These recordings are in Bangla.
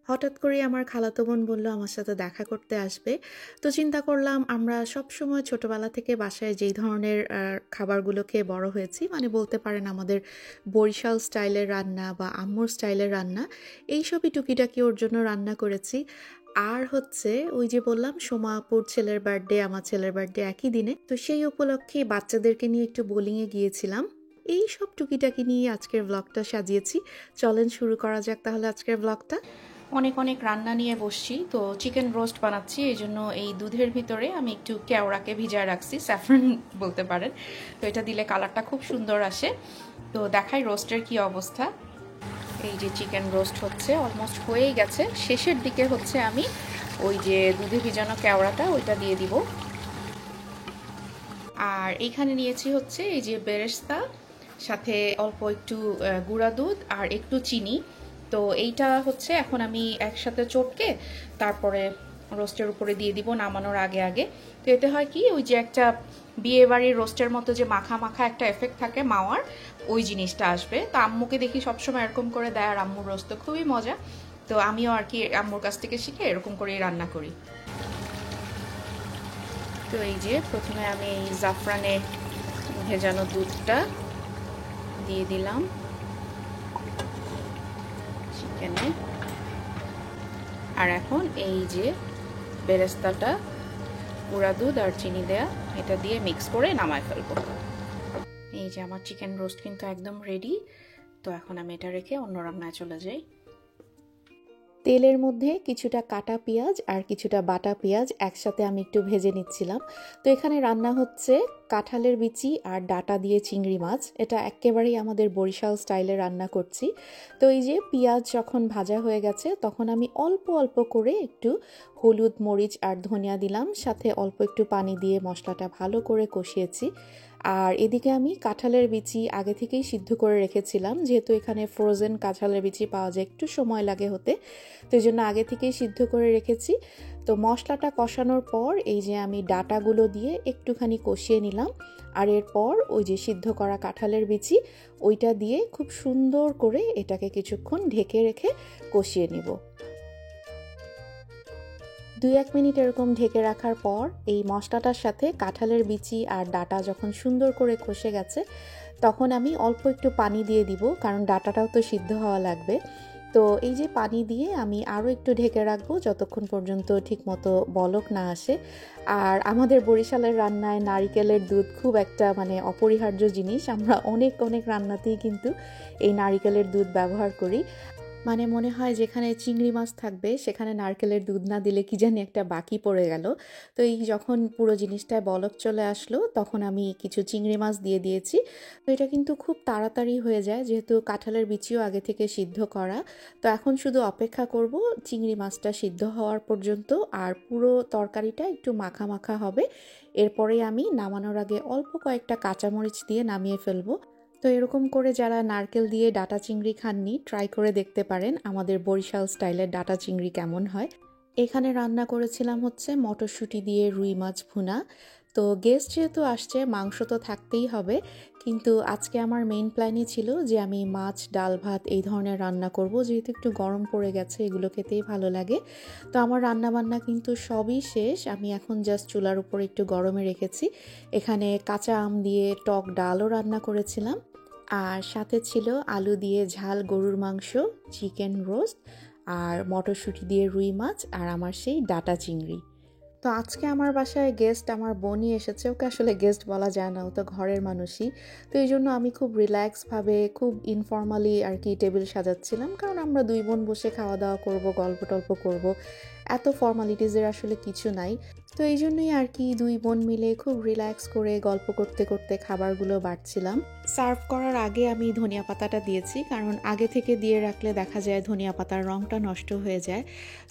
হঠাৎ করেই আমার খালাতো বোন বলল আমার সাথে দেখা করতে আসবে। তো চিন্তা করলাম আমরা সবসময় ছোটবেলা থেকে বাসায় যেই ধরনের খাবারগুলো খেয়ে বড় হয়েছি, মানে বলতে পারেন আমাদের বরিশাল স্টাইলের রান্না বা আম্মুর স্টাইলের রান্না, এইসবই টুকিটাকি ওর জন্য রান্না করেছি। আর হচ্ছে ওই যে বললাম সোমা আপুর ছেলের বার্থডে, আমার ছেলের বার্থডে একই দিনে, তো সেই উপলক্ষে বাচ্চাদেরকে নিয়ে একটু বোলিংয়ে গিয়েছিলাম। এই সব টুকিটাকি নিয়ে আজকের ব্লগটা সাজিয়েছি। চলেন শুরু করা যাক তাহলে আজকের ব্লগটা। অনেক অনেক রান্না নিয়ে বসছি, তো চিকেন রোস্ট বানাচ্ছি। এই জন্য এই দুধের ভিতরে আমি একটু কেওড়াকে ভিজায় রাখছি, স্যাফরন বলতে পারেন। তো এটা দিলে কালারটা খুব সুন্দর আসে। তো দেখাই রোস্টের কি অবস্থা। এই যে চিকেন রোস্ট হচ্ছে, অলমোস্ট হয়েই গেছে। শেষের দিকে হচ্ছে আমি ওই যে দুধে ভিজানো কেওড়াটা ওইটা দিয়ে দিব। আর এইখানে নিয়েছি হচ্ছে এই যে বেরেস্তা, সাথে অল্প একটু গুঁড়া দুধ আর একটু চিনি। তো এইটা হচ্ছে এখন আমি একসাথে চটকে তারপরে রোস্টের উপরে দিয়ে দিব নামানোর আগে আগে। তো এতে হয় কি, ওই যে একটা বিয়ে বাড়ির রোস্টের মতো যে মাখা মাখা একটা এফেক্ট থাকে মাওয়ার, ওই জিনিসটা আসবে। তো আম্মুকে দেখি সবসময় এরকম করে দেয়, আর আম্মুর রোস্ট তো খুবই মজা। তো আমিও আর কি আম্মুর কাছ থেকে শিখে এরকম করেই রান্না করি। তো এই যে প্রথমে আমি এই জাফরানে ভেজানো দুধটা দিয়ে দিলাম চিকেনে। আর এখন এই যে বেরেস্তাটা, গুঁড়া দুধ আর চিনি দেয়া, এটা দিয়ে মিক্স করে নামায় ফেলবো। এই যে আমার চিকেন রোস্ট কিন্তু একদম রেডি। তো এখন আমি এটা রেখে অন্য রান্নায় চলে যাই। তেলের মধ্যে কিছুটা কাটা পেঁয়াজ আর কিছুটা বাটা পেঁয়াজ একসাথে আমি একটু ভেজে নিচ্ছিলাম। তো এখানে রান্না হচ্ছে কাঁঠালের বিচি আর ডাটা দিয়ে চিংড়ি মাছ। এটা একেবারেই আমাদের বরিশাল স্টাইলে রান্না করছি। তো এই যে পেঁয়াজ যখন ভাজা হয়ে গেছে তখন আমি অল্প অল্প করে একটু হলুদ, মরিচ আর ধনিয়া দিলাম, সাথে অল্প একটু পানি দিয়ে মশলাটা ভালো করে কষিয়েছি। আর এদিকে আমি কাঁঠালের বিচি আগে থেকেই সিদ্ধ করে রেখেছিলাম, যেহেতু এখানে ফ্রোজেন কাঁঠালের বিচি পাওয়া যায়, একটু সময় লাগে হতে, তো এই জন্য আগে থেকেই সিদ্ধ করে রেখেছি। তো মশলাটা কষানোর পর এই যে আমি ডাটাগুলো দিয়ে একটুখানি কষিয়ে নিলাম। আর এরপর ওই যে সিদ্ধ করা কাঁঠালের বিচি ওইটা দিয়ে খুব সুন্দর করে এটাকে কিছুক্ষণ ঢেকে রেখে কষিয়ে নিব। 2-1 মিনিট এরকম ঢেকে রাখার পর এই মশলাটার সাথে কাঁঠালের বিচি আর ডাটা যখন সুন্দর করে কষে গেছে তখন আমি অল্প একটু পানি দিয়ে দিব, কারণ ডাটাটাও তো সিদ্ধ হওয়া লাগবে। তো এই যে পানি দিয়ে আমি আরও একটু ঢেকে রাখবো যতক্ষণ পর্যন্ত ঠিকমতো বলক না আসে। আর আমাদের বরিশালের রান্নায় নারিকেলের দুধ খুব একটা মানে অপরিহার্য জিনিস। আমরা অনেক অনেক রান্নাতেই কিন্তু এই নারিকেলের দুধ ব্যবহার করি। মানে মনে হয় যেখানে চিংড়ি মাছ থাকবে সেখানে নারকেলের দুধ না দিলে কি জানি একটা বাকি পড়ে গেল। তো এই যখন পুরো জিনিসটায় বলক চলে আসলো তখন আমি কিছু চিংড়ি মাছ দিয়ে দিয়েছি। তো এটা কিন্তু খুব তাড়াতাড়ি হয়ে যায়, যেহেতু কাঁঠালের বিচিও আগে থেকে সিদ্ধ করা। তো এখন শুধু অপেক্ষা করব চিংড়ি মাছটা সিদ্ধ হওয়ার পর্যন্ত, আর পুরো তরকারিটা একটু মাখা মাখা হবে। এরপরে আমি নামানোর আগে অল্প কয়েকটা কাঁচামরিচ দিয়ে নামিয়ে ফেলবো। তো এরকম করে যারা নারকেল দিয়ে ডাটা চিংড়ি খাননি, ট্রাই করে দেখতে পারেন আমাদের বরিশাল স্টাইলের ডাটা চিংড়ি কেমন হয়। এখানে রান্না করেছিলাম হচ্ছে মটরশুঁটি দিয়ে রুই মাছ ভুনা। তো গেস্ট যেহেতু আসছে মাংস তো থাকতেই হবে, কিন্তু আজকে আমার মেইন প্ল্যানই ছিল যে আমি মাছ, ডাল, ভাত এই ধরনের রান্না করব, যেহেতু একটু গরম পড়ে গেছে, এগুলো খেতেই ভালো লাগে। তো আমার রান্না বান্না কিন্তু সবই শেষ, আমি এখন জাস্ট চুলার উপর একটু গরমে রেখেছি। এখানে কাঁচা আম দিয়ে টক ডালও রান্না করেছিলাম, আর সাথে ছিল আলু দিয়ে ঝাল গরুর মাংস, চিকেন রোস্ট, আর মটরশুঁটি দিয়ে রুই মাছ, আর আমার সেই ডাটা চিংড়ি। তো আজকে আমার বাসায় গেস্ট আমার বোনই এসেছে, ওকে আসলে গেস্ট বলা যায় না, ও তো ঘরের মানুষই। তো এই জন্য আমি খুব রিল্যাক্সভাবে খুব ইনফর্মালি আর কি টেবিল সাজাচ্ছিলাম, কারণ আমরা দুই বোন বসে খাওয়া দাওয়া করব, গল্প টল্প করব, এত ফর্মালিটিসের আসলে কিছু নাই। তো এই জন্যই আর কি দুই বোন মিলে খুব রিল্যাক্স করে গল্প করতে করতে খাবারগুলো বাড়ছিলাম। সার্ভ করার আগে আমি ধনিয়া পাতাটা দিয়েছি, কারণ আগে থেকে দিয়ে রাখলে দেখা যায় ধনিয়া পাতার রঙটা নষ্ট হয়ে যায়।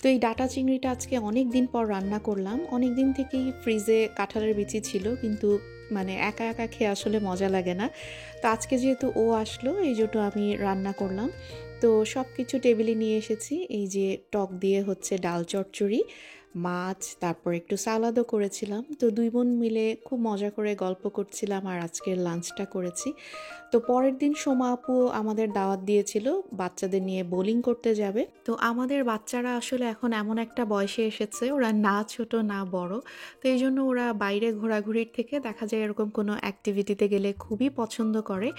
তো এই ডাটা চিংড়িটা আজকে অনেক দিন পর রান্না করলাম। অনেক দিন থেকেই ফ্রিজে কাঁঠালের বিচি ছিল, কিন্তু মানে একা একা খেয়ে আসলে মজা লাগে না। তো আজকে যেহেতু ও আসলো এই জন্য আমি রান্না করলাম। তো সব কিছু টেবিলে নিয়ে এসেছি। এই যে টক দিয়ে হচ্ছে ডাল চচ্চড়ি, মাছ, তারপর একটু সালাদও করেছিলাম। তো দুই বোন মিলে খুব মজা করে গল্প করছিলাম আর আজকের লাঞ্চটা করেছি। তো পরের দিন সোমা আপু আমাদের দাওয়াত দিয়েছিল বাচ্চাদের নিয়ে বোলিং করতে যাবে। তো আমাদের বাচ্চারা আসলে এখন এমন একটা বয়সে এসেছে, ওরা না ছোট না বড়, তো এই জন্য ওরা বাইরে ঘোরাঘুরির থেকে দেখা যায় এরকম কোনো অ্যাক্টিভিটিতে গেলে খুবই পছন্দ করে।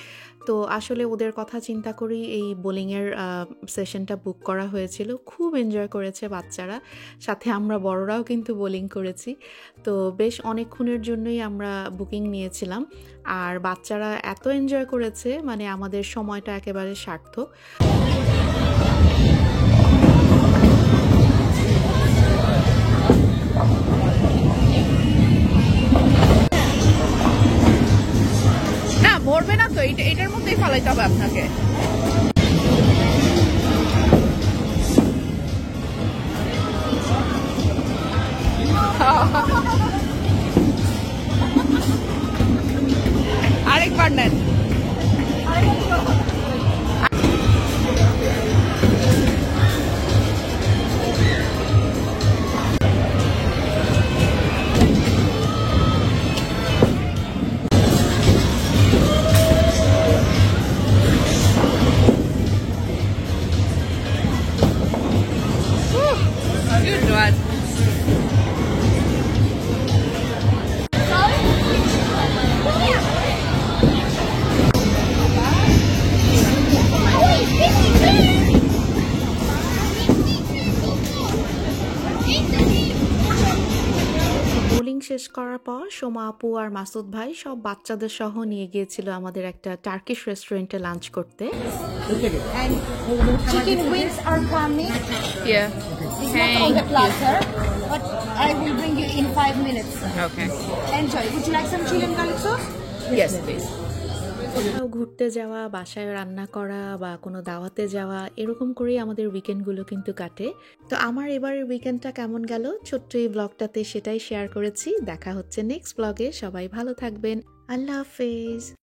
তো আসলে ওদের কথা চিন্তা করেই এই বোলিংয়ের সেশনটা বুক করা হয়েছিল। খুব এনজয় করেছে বাচ্চারা, সাথে আমরা বড়রাও কিন্তু বোলিং করেছি। তো বেশ অনেকক্ষণের জন্যই আমরা বুকিং নিয়েছিলাম, আর বাচ্চারা এত এনজয় করেছে, মানে আমাদের সময়টা একেবারে সার্থক। না ভরবে না তো, এটার মধ্যেই ফালাইতে হবে আপনাকে। আরেকবার নেন। Good one. বোলিং শেষ করার পর সোমা আপু আর মাসুদ ভাই সব বাচ্চাদের সহ নিয়ে গিয়েছিল আমাদের একটা টার্কিশ রেস্টুরেন্টে লাঞ্চ করতে। And chicken wings are coming. Yeah. It's not on the platter, but I will bring you in 5 minutes. Okay. Enjoy. Would you like some chili and garlic sauce? Yes, please. কোথাও ঘুরতে যাওয়া, বাসায় রান্না করা বা কোনো দাওয়াতে যাওয়া, এরকম করেই আমাদের উইকেন্ডগুলো কিন্তু কাটে। তো আমার এবারের উইকেন্ডটা কেমন গেল ছোট্ট এই ব্লগটাতে সেটাই শেয়ার করেছি। দেখা হচ্ছে নেক্সট ব্লগে। সবাই ভালো থাকবেন। আল্লাহ হাফেজ।